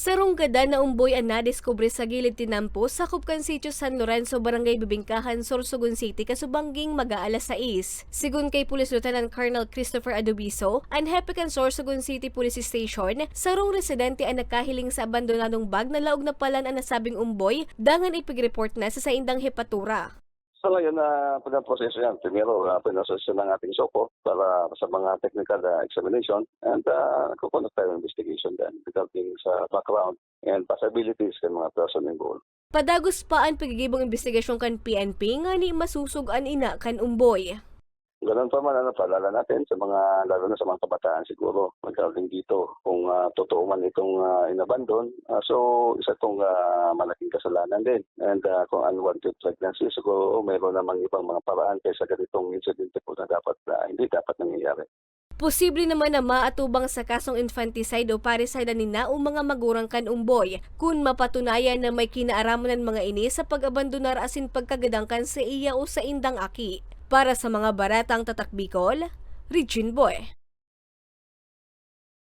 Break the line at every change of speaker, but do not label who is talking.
Sarong gada na umboy ang nadiskubre sa gilid tinampo sa Kupkan Sitio San Lorenzo, Barangay Bibingkahan, Sorsogon City, kasubangging mag-aalas 6. Sigun kay Police Lieutenant Colonel Christopher Adubiso, ang hepe kan Sorsogon City Police Station, sarong residente ang nakahiling sa abandonadong bag na laog na palan ang nasabing umboy, dangan ipig-report na sa saindang hepatura.
So ngayon na pag-proseso yan, primero pinasoso ng ating SOCO para sa mga technical examination and kukonduct tayo ng investigation then regarding sa background and possibilities ng mga person involved.
Padagos pa ang pagigibong investigasyon kan PNP nga ni masusugan ina kan umboy.
Ganun pa man, paalala natin sa mga, lalo na sa mga kabataan siguro, magkaling dito kung totoo man itong inabandon. So, isa itong malaking kasalanan din. And kung unwanted pregnancy, siguro mayroon namang ibang mga paraan kaysa ganitong incident po na hindi dapat nangyayari.
Posible naman na maatubang sa kasong infanticide o parricide ni o mga magurang kan umboy kung mapatunayan na may kinaaraman ng mga ini sa pag-abandonar asin pagkagadangkan sa iya o sa indang aki. Para sa mga baratang tatak Bicol, Regine Boy.